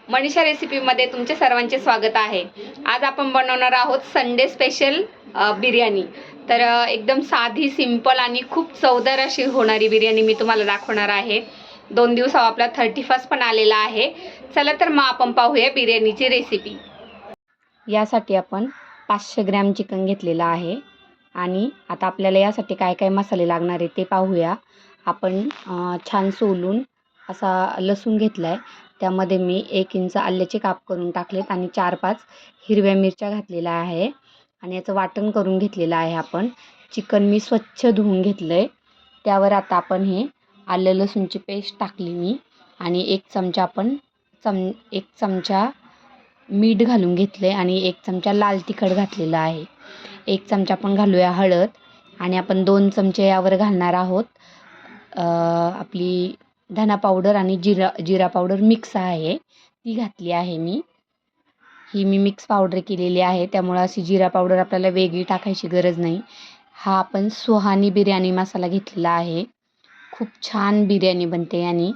मनीषा रेसिपीमध्ये तुमचे सर्वांचे स्वागत आहे। आज आपण बनवणार आहोत संडे स्पेशल बिर्याणी। तर एकदम साधी, सिंपल आणि खूप चवदार अशी होणारी बिर्याणी मी तुम्हाला दाखवणार आहे। 2 दिवसावर आपला 31 पण आलेला आहे। चला तर मग आपण पाहूया बिर्याणीची रेसिपी। यासाठी आपण 500 ग्रॅम चिकन घेतलेला आहे आणि आता आपल्याला यासाठी काय काय मसाले लागणार आहे ते पाहूया। आपण छान सोलून असा लसूण घेतलाय, त्यामध्ये मी 1 इंच आल्याचे काप करून टाकलेत आणि 4-5 हिरव्या मिरच्या घातलेल्या आहे आणि याचं वाटण करून घेतलेलं आहे। आपण चिकन मी स्वच्छ धुवून घेतलंय, त्यावर आता आपण हे आलं लसूणची पेस्ट टाकली मी आणि 1 चमचा आपण 1 चमचा मीठ घालून घेतले आणि 1 चमचा लाल तिखट घातलेलं आहे। 1 चमचा आपण घालूया हळद आणि आपण 2 चमचे यावर घालणार आहोत आपली धना पावडर आणि जिरा पावडर मिक्स आहे, ती घातली आहे मी। ही मी मिक्स पावडर केलेली आहे, त्यामुळे अशी जिरा पावडर आपल्याला वेगळी टाकायची गरज नाही। हा आपण सुहानी बिर्याणी मसाला घेतलेला आहे। खूप छान बिर्याणी बनते आणि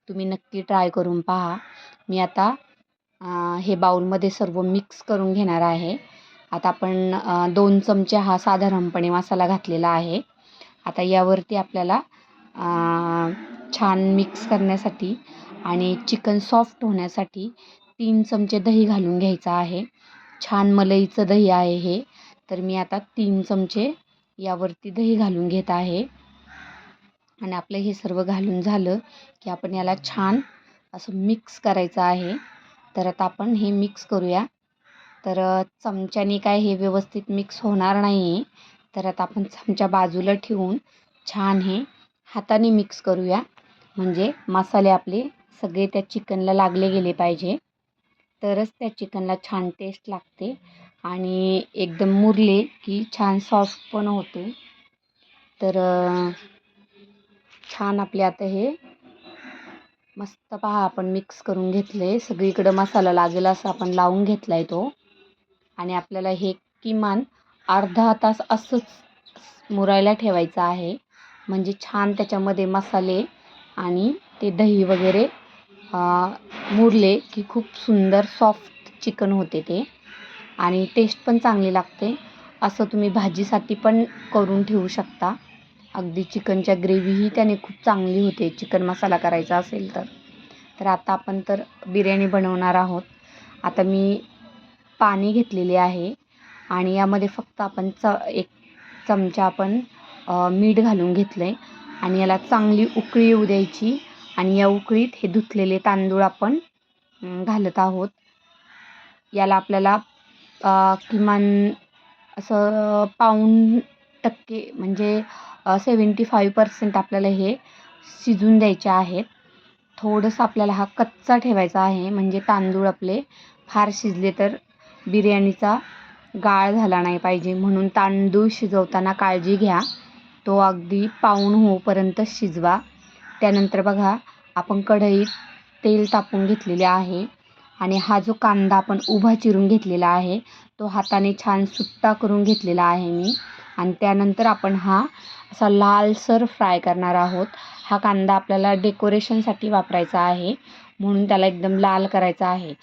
तुम्ही नक्की ट्राय करून पहा। मी आता हे बाउलमध्ये सर्व मिक्स करून घेणार आहे। आता आपण 2 चमचे हा साधारणपणे मसाला घातलेला आहे। आता यावरती आपल्याला छान मिक्स करण्यासाठी आणि चिकन सॉफ्ट होण्यासाठी 3 चमचे दही घालून घ्यायचं आहे। छान मलईचं दही आहे हे, तर मी आता 3 चमचे यावरती दही घालून घेत आहे आणि आपलं हे सर्व घालून झालं की आपण याला छान असं मिक्स करायचं आहे। तर आता आपण हे मिक्स करूया। तर चमच्याने काय हे व्यवस्थित मिक्स होणार नाही, तर आता आपण चमचा बाजूला ठेवून छान हे हाताने मिक्स करूया, म्हणजे मसाले आपले सगळे त्या चिकनला लागले गेले पाहिजे, तरच त्या चिकनला छान टेस्ट लागते आणि एकदम मुरले की छान सॉफ्ट पण होते। तर छान आपले आता हे मस्त पहा आपण मिक्स करून घेतले, सगळीकडे मसाला लागेल असं आपण लावून घेतलाय तो आणि आपल्याला हे किमान अर्धा तास असंच मुरायला ठेवायचं आहे, म्हणजे छान त्याच्यामध्ये मसाले आणि ते दही वगैरे मुरले की खूप सुंदर सॉफ्ट चिकन होते ते आणि टेस्ट पण चांगली लागते। असं तुम्ही भाजीसाठी पण करून ठेवू शकता, अगदी चिकनच्या ग्रेव्हीही त्याने खूप चांगली होते चिकन मसाला करायचा असेल तर। तर आता आपण तर बिर्याणी बनवणार आहोत। आता मी पाणी घेतलेले आहे आणि यामध्ये फक्त आपण 1 चमचा आपण मीठ घालून घेतलं आहे आणि याला चांगली उकळी येऊ द्यायची आणि या उकळीत हे धुतलेले तांदूळ आपण घालत आहोत। याला आपल्याला किमान असं 5% म्हणजे 75% आपल्याला हे शिजून द्यायचे आहेत। थोडंसं आपल्याला हा कच्चा ठेवायचा आहे, म्हणजे तांदूळ आपले फार शिजले तर बिर्याणीचा गाळ झाला नाही पाहिजे, म्हणून तांदूळ शिजवताना काळजी घ्या, तो अगदी पाऊण होईपर्यंत शिजवा। त्यानंतर बघा आपण कढईत तेल तापवून घेतलेले आहे आणि हा जो कांदा आपण उभा चिरून घेतलेला आहे तो हाताने छान सुट्टा करून घेतलेला आहे मी आणि त्यानंतर आपण हा असा लालसर फ्राय करणार आहोत। हा कांदा आपल्याला डेकोरेशनसाठी वापरायचा आहे, म्हणून त्याला एकदम लाल करायचा आहे।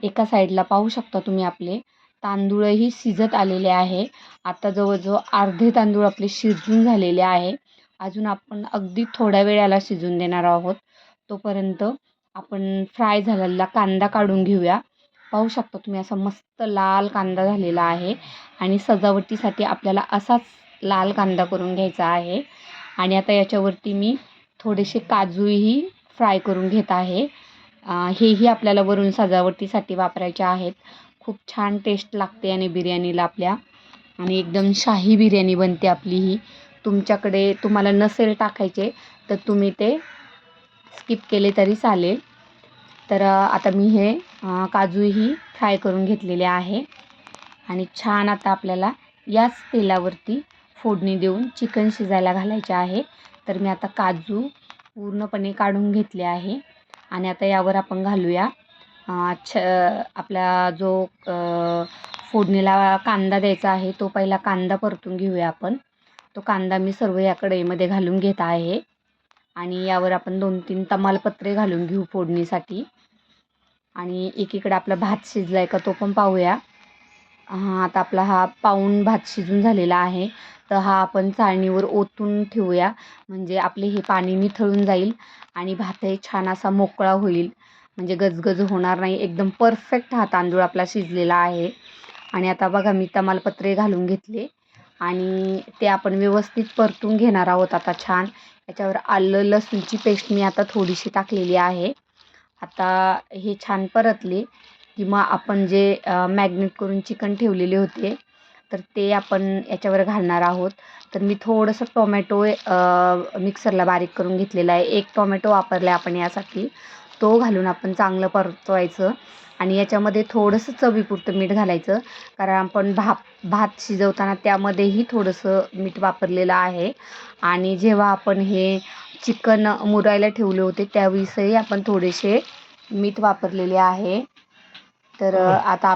एका साईडला पाहू शकता तुम्ही आपले तांदूळही शिजत आलेले आहे। आता जवळजवळ अर्धे तांदूळ आपले शिजून झालेले आहे, अजून आपण अगदी थोड्या वेळाला शिजून देणार आहोत। तोपर्यंत आपण फ्राय झालेला कांदा काढून घेऊया। पाहू शकता तुम्ही असा मस्त लाल कांदा झालेला आहे आणि सजावटीसाठी आपल्याला असाच लाल कांदा करून घ्यायचा आहे। आणि आता याच्यावरती मी थोडेसे काजूही फ्राय करून घेत आहे, हेही आपल्याला वरून सजावटीसाठी वापरायचे आहेत। खूप छान टेस्ट लागते आणि बिर्याणीला आपल्या आणि एकदम शाही बिर्याणी बनते आपली ही। तुमच्याकडे तुम्हाला नसेल टाकायचे तर तुम्ही ते स्किप केले तरी चालेल। तर आता मी हे काजूही फ्राय करून घेतलेले आहे आणि छान आता आपल्याला याच तेलावरती फोडणी देऊन चिकन शिजायला घालायचे आहे। तर मी आता काजू पूर्णपणे काढून घेतले आहे आणि आता यावर आपण घालूया आपला जो फोडणीला कांदा द्यायचा आहे, तो पहिला कांदा परतून घेऊया आपण। तो कांदा मी सर्व या कढईमध्ये घालून घेत आहे आणि यावर आपण 2-3 तमालपत्रे घालून घेऊ फोडणीसाठी। आणि एकीकडे आपला भात शिजलाय का तो पण पाहूया. हां, आता आपला हा पाऊण भात शिजून झालेला आहे. तर हा आपण चाळणीवर ओतून ठेवूया, म्हणजे आपले हे पाणी निथळून जाईल आणि भातही छान असा मोकळा होईल, म्हणजे गजगज होणार नाही. एकदम परफेक्ट हा तांदूळ आपला शिजलेला आहे. आणि आता बघा मी तमालपत्रे घालून घेतले आणि ते आपण व्यवस्थित परतून घेणार आहोत आता छान. याच्यावर आलं लसूणची पेस्ट मी आता थोडीशी टाकलेली आहे. आता हे छान परतले की मग आपण जे मॅग्नेट करून चिकन ठेवलेले होते तर ते आपण याच्यावर घालणार आहोत. तर मी थोडंसं टोमॅटो मिक्सरला बारीक करून घेतलेला आहे. एक टोमॅटो वापरला आहे आपण यासाठी. तो घालून आपण चांगलं परतवायचं आणि याच्यामध्ये थोडंसं चवीपुरतं मीठ घालायचं, कारण आपण भात शिजवताना त्यामध्येही थोडंसं मीठ वापरलेलं आहे. आणि जेव्हा आपण हे चिकन मुरायला ठेवले होते त्यावेळेसही आपण थोडेसे मीठ वापरलेले आहे. तर आता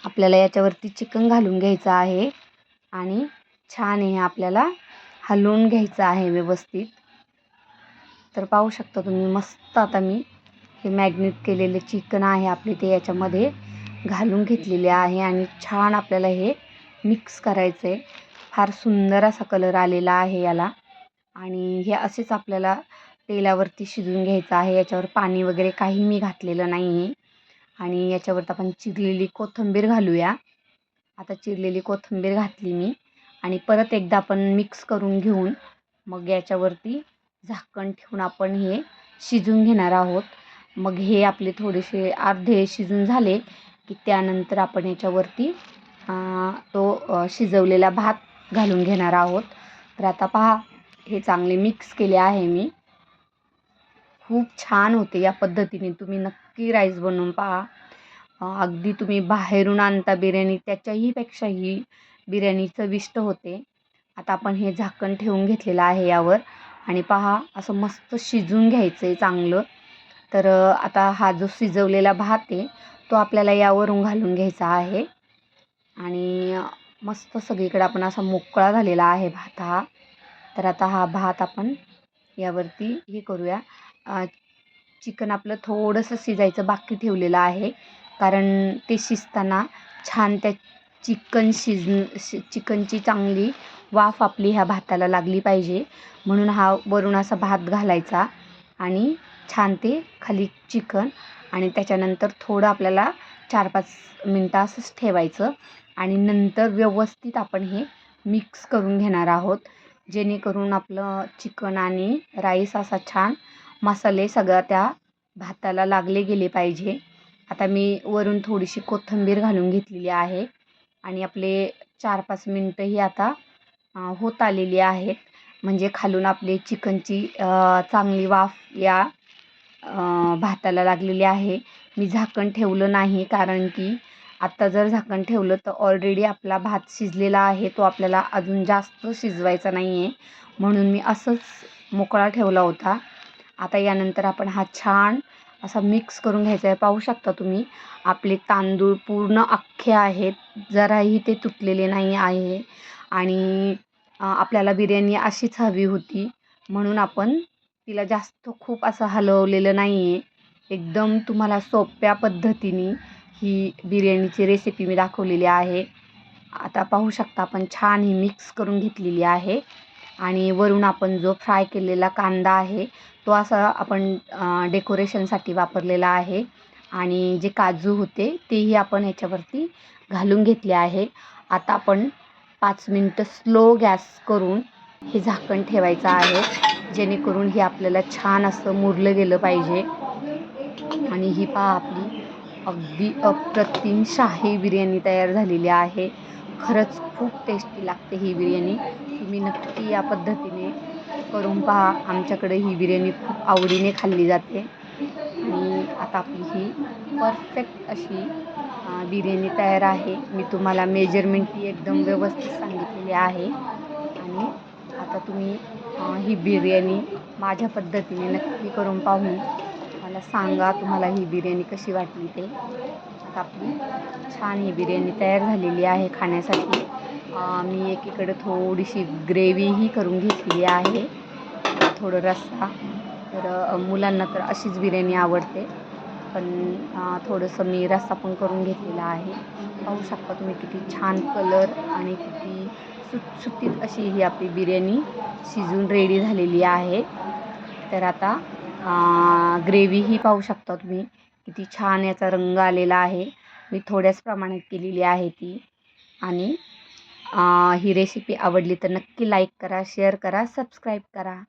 आपल्याला याच्यावरती चिकन घालून घ्यायचं आहे आणि छान हे आपल्याला हलवून घ्यायचं आहे व्यवस्थित. तर पाहू शकता तुम्ही मस्त आता मी हे मॅग्नेट केलेले चिकन आहे आपले ते याच्यामध्ये घालून घेतलेले आहे आणि छान आपल्याला हे मिक्स करायचं आहे. फार सुंदर असा कलर आलेला आहे याला आणि हे असेच आपल्याला तेलावरती शिजवून घ्यायचं आहे. याच्यावर पाणी वगैरे काही मी घातलेलं नाही आहे. आणि याच्यावर आपण चिरलेली कोथिंबीर घालूया. आता चिरलेली कोथिंबीर घातली मी आणि परत एकदा आपण मिक्स करून घेऊन मग याच्यावरती झाकण ठेवून आपण हे शिजवून घेणार आहोत. मग हे आपले थोडेसे अर्धे शिजून झाले की त्यानंतर आपण याच्यावरती तो शिजवलेला भात घालून घेणार आहोत. तर आता पहा हे चांगले मिक्स केले आहे मी. खूप छान होते या पद्धतीने. तुम्ही नक्की राईस बनवून पहा. अगदी तुम्ही बाहेरून आणता बिर्याणी त्याच्याही पेक्षा ही बिर्याणी चविष्ट होते. आता आपण हे झाकण ठेवून घेतलेलं आहे यावर आणि पहा असं मस्त शिजून घ्यायचं आहे चांगलं. तर आता हा जो शिजवलेला भात आहे तो आपल्याला यावरून घालून घ्यायचा आहे आणि मस्त सगळीकडे आपण असा मोकळा झालेला आहे भात हा. तर आता हा भात आपण यावरती हे करूया. चिकन आपलं थोडंसं शिजायचं बाकी ठेवलेलं आहे, कारण ते शिजताना छान त्या चिकनची चांगली वाफ आपली ह्या भाताला लागली पाहिजे, म्हणून हा वरून असा भात घालायचा आणि छान ते खाली चिकन आणि त्याच्यानंतर थोडं आपल्याला 4-5 मिनटं असंच ठेवायचं आणि नंतर व्यवस्थित आपण हे मिक्स करून घेणार आहोत, जेणेकरून आपलं चिकन आणि राईस असा छान मसाले सगळ्या त्या भाताला लागले गेले पाहिजे. आता मी वरून थोडीशी कोथिंबीर घालून घेतलेली आहे आणि आपले 4-5 मिनटंही आता होत आलेली आहेत, म्हणजे खालून आपले चिकनची चांगली वाफ या भाताला लागलेली आहे. मी झाकण ठेवलं नाही, कारण की आत्ता जर झाकण ठेवलं तर ऑलरेडी आपला भात शिजलेला आहे, तो आपल्याला अजून जास्त शिजवायचा नाही आहे, म्हणून मी असंच मोकळा ठेवला होता. आता यानंतर आपण हा छान असा मिक्स करून घ्यायचा आहे. पाहू शकता तुम्ही आपले तांदूळ पूर्ण अख्खे आहेत, जराही ते तुटलेले नाही आहे आणि आपल्याला बिर्याणी अशीच हवी होती, म्हणून आपण तिला जास्त खूप असं हलवलेलं नाही आहे. एकदम तुम्हाला सोप्या पद्धतीने ही बिर्याणीची रेसिपी मी दाखवलेली आहे. आता पाहू शकता आपण छान ही मिक्स करून घेतलेली आहे आणि वरून आपण जो फ्राय केलेला कांदा आहे तो असा आपण डेकोरेशनसाठी वापरलेला आहे आणि जे काजू होते तेही आपण याच्यावरती घालून घेतले आहे. आता आपण 5 मिनटं स्लो गॅस करून हे झाकण ठेवायचं आहे, जेणेकरून हे आपल्याला छान असं मुरलं गेलं पाहिजे. आणि ही पहा आपली अगदी अप्रतिम शाही बिर्याणी तयार झालेली आहे. खरंच खूप टेस्टी लागते ही बिर्याणी. तुम्ही नक्की या पद्धतीने करून पहा. आमच्याकडे ही बिर्याणी खूप आवडीने खाल्ली जाते आणि आता आपली ही परफेक्ट अशी बिर्याणी तयार आहे. मी तुम्हाला मेजरमेंटही एकदम व्यवस्थित सांगितलेली आहे आणि आता तुम्ही ही बिर्याणी माझ्या पद्धतीने नक्की करून पाहून मला सांगा तुम्हाला ही बिर्याणी कशी वाटली ते. आता आपली छान ही बिर्याणी तयार झालेली आहे खाण्यासाठी. मी एकीकडे थोडीशी ग्रेव्हीही करून घेतलेली आहे, थोडं रस्सा तर मुलांना तर अशीच बिर्याणी आवडते. पण थोडंसं मी रस्सा पण करून घेतलेला आहे. पाहू शकता तुम्ही किती छान कलर आणि किती सुटसुटीत अशी ही आपली बिर्याणी शिजून रेडी झालेली आहे. तर आता ग्रेव्हीही पाहू शकता तुम्ही किती छान याचा रंग आलेला आहे. मी थोड्याच प्रमाणात केलेली आहे ती. आणि ही रेसिपी आवडली तर नक्की लाईक करा, शेअर करा, सबस्क्राईब करा.